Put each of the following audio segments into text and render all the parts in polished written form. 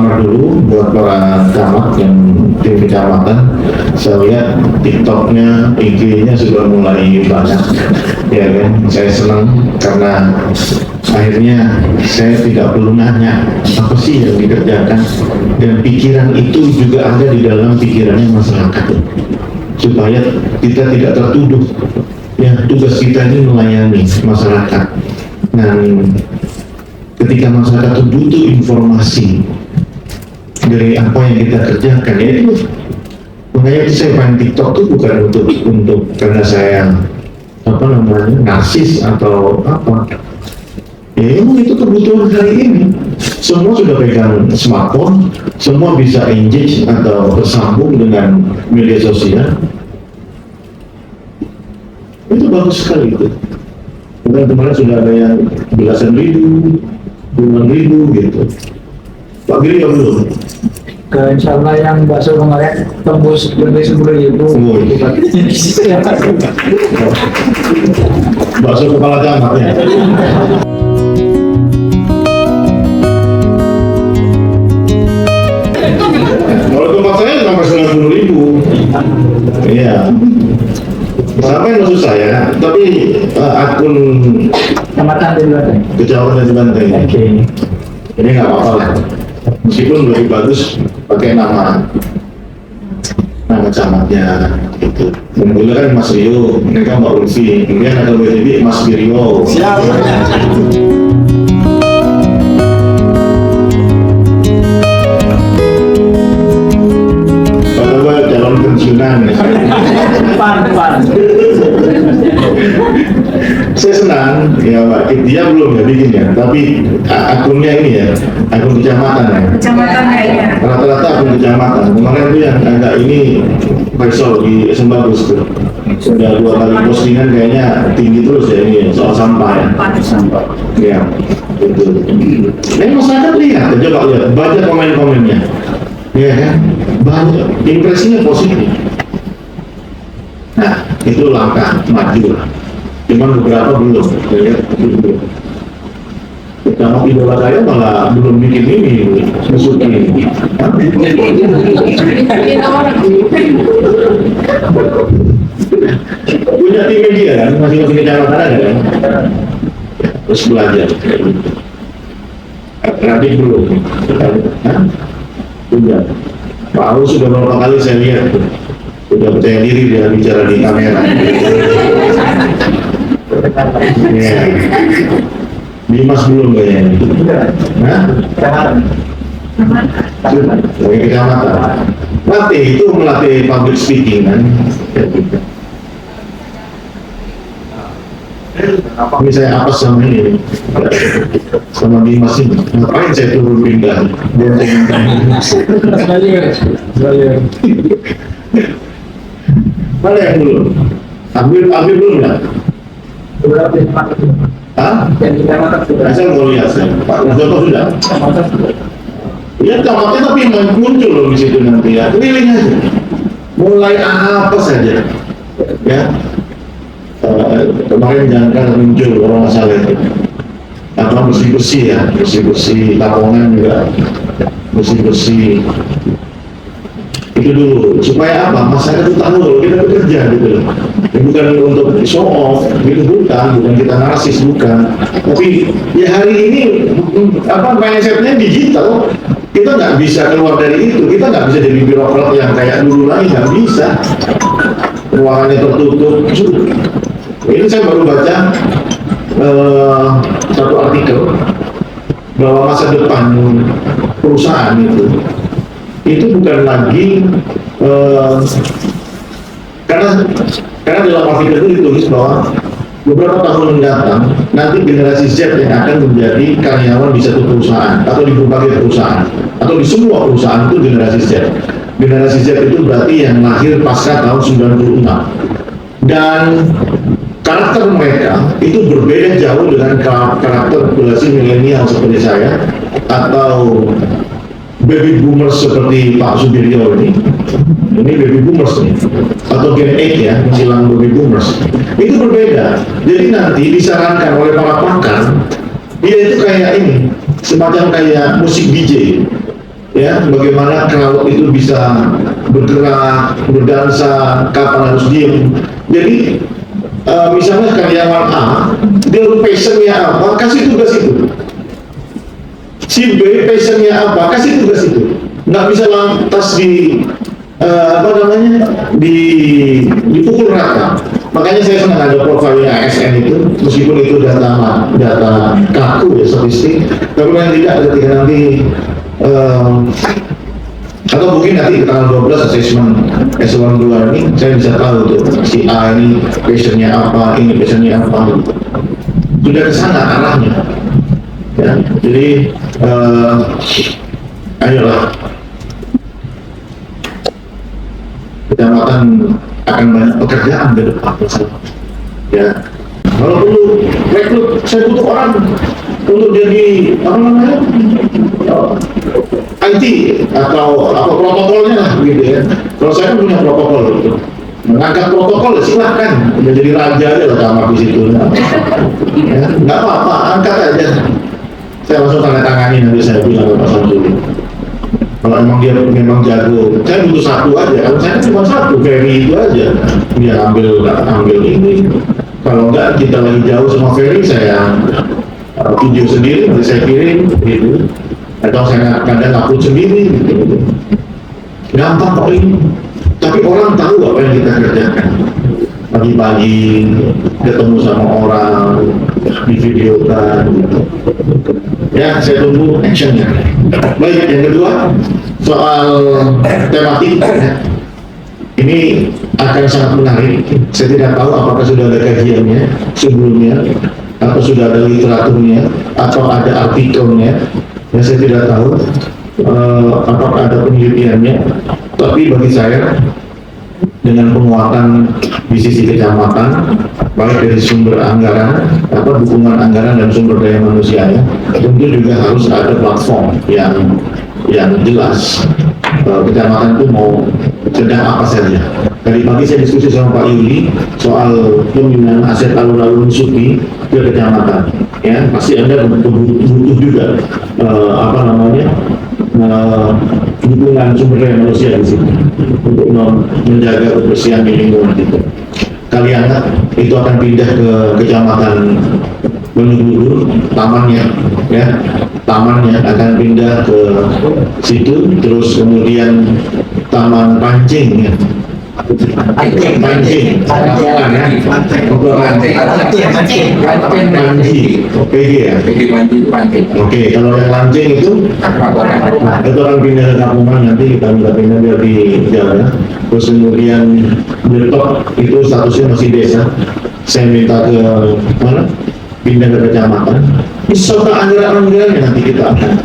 disclaimer dulu buat para camat yang tim kecamatan. Saya lihat TikToknya, IG-nya sudah mulai banyak, ya kan? Saya senang karena akhirnya saya tidak perlu nanya apa sih yang dikerjakan, dan pikiran itu juga ada di dalam pikirannya masyarakat, supaya kita tidak tertuduh. Ya, tugas kita ini melayani masyarakat. Dan ketika masyarakat itu butuh informasi dari apa yang kita kerjakan, ya itu makanya itu saya main TikTok itu bukan untuk karena saya narsis atau apa. Ya emang itu kebutuhan hari ini. Semua sudah pegang smartphone, semua bisa engage atau tersambung dengan media sosial. Itu bagus sekali itu. Kemarin sudah ada yang belasan ribu, puluhan ribu gitu. Pak Giri ya belum? Ke insya Allah yang bakso kemarin tembus lebih 10.000. Oh, iya. Bakso kepala camat ya. Kalau tempat saya sampai 90.000. Iya. Sampai maksud saya, tapi akun Kecamatan di Banten. kecamatan di Banten. Oke. Ini nggak apa-apa lah. Meskipun lebih bagus pakai nama camatnya gitu. Dulu kan Mas Rio, ini kan Mbak Ulfi, kemudian ada WTB Mas Birio. Siap. Padahal calon pensiunan. Depan. Saya senang, ya Pak, dia belum ya bikin ya, tapi akunnya ini ya, akun kecamatan ya. Kecamatan kayaknya. Rata-rata akun kecamatan. Kemarin itu yang agak ini Faisal di Sembagus tuh. Sudah 2 kali postingan kayaknya tinggi terus ya ini soal sampah ya. Sampah. Ya, itu. Ini masyarakat lihat, coba lihat, baca komen-komennya. Ya kan, banyak, impresinya positif. Nah, itu langkah maju lah. Cuman beberapa belum, ya, belum. Kalau idola saya malah belum bikin ini, masukin. Punya tim media kan, masing-masing kecamatan ada kan? Terus belajar. Rapi belum. Sudah. Pak Aru sudah beberapa kali saya lihat. Sudah percaya diri dia bicara di kamera. Ya. Dimas belum kayaknya. Hah? Sebagai kecamatan. Latih itu melatih public speaking kan. Ini saya apa sama ini? Sama Dimas ini. Ngapain saya turun pindah? Mana yang belum? Ambil belum ya? Hah? Saya mau lihat saya. Pak Mustafa sudah? Ya camatnya tapi muncul loh di situ nanti ya. Keliling aja. Mulai apa saja. Ya. Kemarin jangan muncul orang masalah itu. Atau bersih-bersih ya. Bersih-bersih lapangan juga. Bersih-bersih. Itu dulu, supaya apa? Masyarakat itu tahu kalau kita bekerja gitu loh. Ya, bukan untuk show off, gitu bukan kita narsis, bukan. Tapi ya hari ini mindsetnya digital, kita nggak bisa keluar dari itu, kita nggak bisa jadi birokrat yang kayak dulu lagi, nggak bisa. Ruangannya tertutup. Ini saya baru baca satu artikel bahwa masa depan perusahaan itu bukan lagi karena dalam artikel itu ditulis bahwa beberapa tahun mendatang nanti generasi Z yang akan menjadi karyawan di satu perusahaan atau di berbagai perusahaan atau di semua perusahaan itu generasi Z. Generasi Z itu berarti yang lahir pasca tahun 96, dan karakter mereka itu berbeda jauh dengan karakter generasi milenial seperti saya atau baby boomers seperti Pak Subirio ini baby boomers nih, atau Gen X ya, menjelang baby boomers, itu berbeda. Jadi nanti disarankan oleh para pakar, dia itu kayak ini, semacam kayak musik DJ. ya bagaimana crowd itu bisa bergerak, berdansa, kapan harus diem. Jadi misalnya karyawan A, dia passionnya apa, kasih tugas itu. Si B passionnya apa, kasih tugas itu. Nggak bisa lantas dipukul rata. Makanya saya senang ada profilnya ASN itu, meskipun itu data kaku ya, statistik, tapi yang tidak ketika nanti atau mungkin nanti di tanggal 12 assessment S1 2 ini saya bisa tahu tuh si A ini passionnya apa, ini passionnya apa, sudah ke sana arahnya ya. Jadi ayolah, kecamatan akan banyak pekerjaan ke depan ya. Kalau perlu rekrut, saya butuh orang untuk jadi apa namanya IT atau apa protokolnya lah gitu ya. Kalau saya punya protokol gitu, mengangkat protokol silahkan, udah jadi raja aja lah kamar di situ ya, nggak apa-apa, angkat aja, saya langsung tanda tangani, nanti saya bilang ke Pak Samsudi. Kalau emang dia memang jago, saya butuh satu aja. Kalau saya cuma satu, Ferry itu aja. Dia ambil ini. Kalau enggak, kita lagi jauh sama Ferry, saya video sendiri, nanti saya kirim, gitu. Atau saya kadang upload sendiri, gitu. Gampang kok ini. Tapi orang tahu apa yang kita kerjakan. Pagi-pagi ketemu sama orang, divideokan, gitu. Ya, saya tunggu actionnya. Baik, yang kedua soal tematik ya. Ini akan sangat menarik. Saya tidak tahu apakah sudah ada kajiannya sebelumnya, atau sudah ada literaturnya, atau ada artikelnya. Ya, saya tidak tahu apakah ada penelitiannya. Tapi bagi saya, dengan penguatan di sisi kecamatan, baik dari sumber anggaran, dukungan anggaran dan sumber daya manusianya, tentu juga harus ada platform yang jelas. Kecamatan itu mau sedang apa saja. Tadi pagi saya diskusi sama Pak Yuli soal pemindahan aset alun-alun Supi ke kecamatan. Ya, pasti Anda butuh juga dukungan sumber daya manusia di situ untuk menjaga kebersihan lingkungan itu. Kalian itu akan pindah ke kecamatan Bendungur, tamannya akan pindah ke situ, terus kemudian Taman Pancing ya. Pancing, PG ya. Oke, kalau yang Pancing itu akan pindah ke kampungan, nanti kita minta pindah biar di jalan. Terus kemudian Betok itu statusnya masih desa. Saya minta ke mana? Pindah ke kecamatan. Serta anggaran-anggaran yang nanti kita akan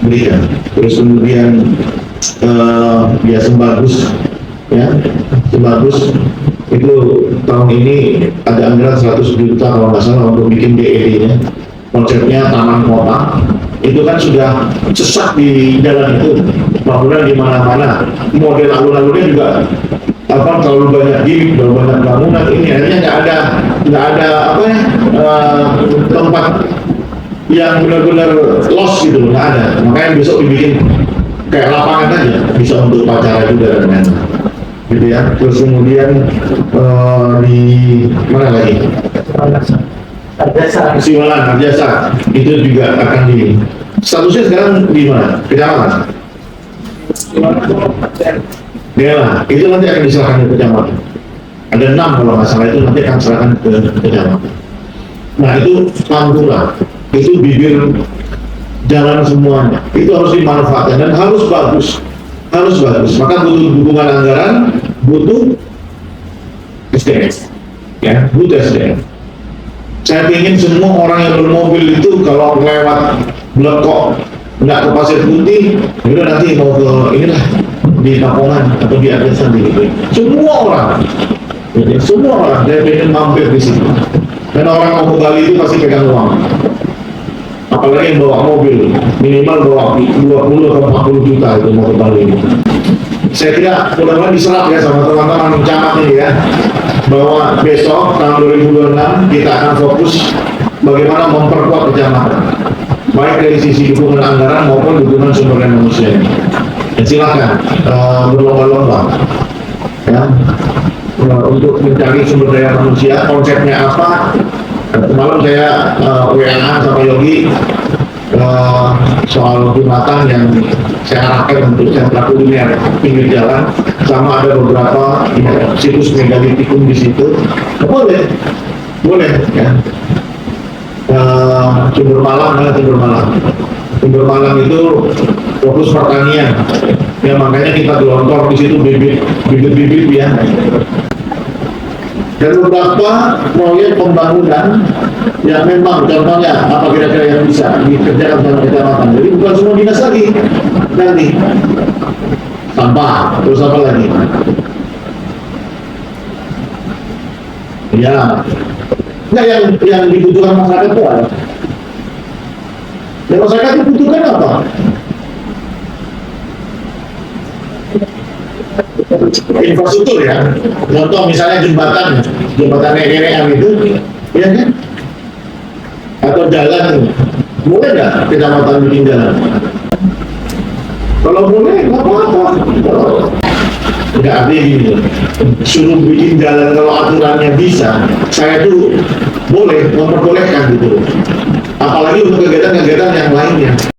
berikan. Terus kemudian ya Sembagus. Ya, Sembagus itu tahun ini ada anggaran 100 juta kalau nggak salah untuk bikin DED-nya. Konsepnya taman kota. Itu kan sudah sesak di jalan itu. Bangunan di mana-mana. Model alun-alunnya juga terlalu banyak gimmick, terlalu banyak bangunan. Ini akhirnya nggak ada tempat yang benar-benar lost gitu, nggak ada. Makanya besok dibikin kayak lapangan aja, bisa untuk upacara juga dan gitu ya. Terus kemudian di mana lagi? Siwalan, Harjasa itu juga akan di statusnya sekarang di mana? Kecamatan. Ya, itu nanti akan diserahkan ke kecamatan. Ada 6 kalau nggak salah, itu nanti akan diserahkan ke kecamatan. Nah itu Pantura, itu bibir jalan semuanya, itu harus dimanfaatkan dan harus bagus. Maka butuh dukungan anggaran, butuh SDM, ya, butuh SDM. Saya ingin semua orang yang bermobil itu kalau lewat Blekok nggak ke Pasir Putih, udah nanti mau ke inilah di Kapongan atau di Adesan gitu. Semua orang saya pengen mampir di situ. Dan orang mau ke Bali itu pasti pegang uang. Apalagi yang bawa mobil, minimal bawa 20 atau 40 juta itu mau ke Bali. Saya kira mudah-mudahan diserap ya sama teman-teman camat ini ya, bahwa besok tahun 2026 kita akan fokus bagaimana memperkuat kecamatan. baik dari sisi dukungan anggaran maupun dukungan sumber daya manusia. Ya, silakan berlomba-lomba ya untuk mencari sumber daya manusia. Konsepnya apa? Semalam saya WA sama Yogi soal jembatan yang saya arahkan untuk sentra kuliner pinggir jalan, sama ada beberapa situs megalitikum di situ. Boleh ya. Sumber Malang itu fokus pertanian ya, makanya kita gelontor di situ bibit ya. Dan beberapa proyek pembangunan yang memang contohnya apa kira-kira yang bisa dikerjakan sama kecamatan. Jadi bukan semua dinas lagi nanti sampah, terus apa lagi? Ya, nah yang dibutuhkan masyarakat itu apa? Dan masyarakat dibutuhkan apa? Infrastruktur ya. Contoh misalnya jembatan nenek-nenekan itu, ya kan? Atau jalan, boleh nggak kecamatan bikin jalan? Kalau boleh, nggak apa-apa. Nggak artinya gini, suruh bikin jalan kalau aturannya bisa, saya tuh boleh memperbolehkan gitu. Apalagi untuk kegiatan-kegiatan yang lainnya.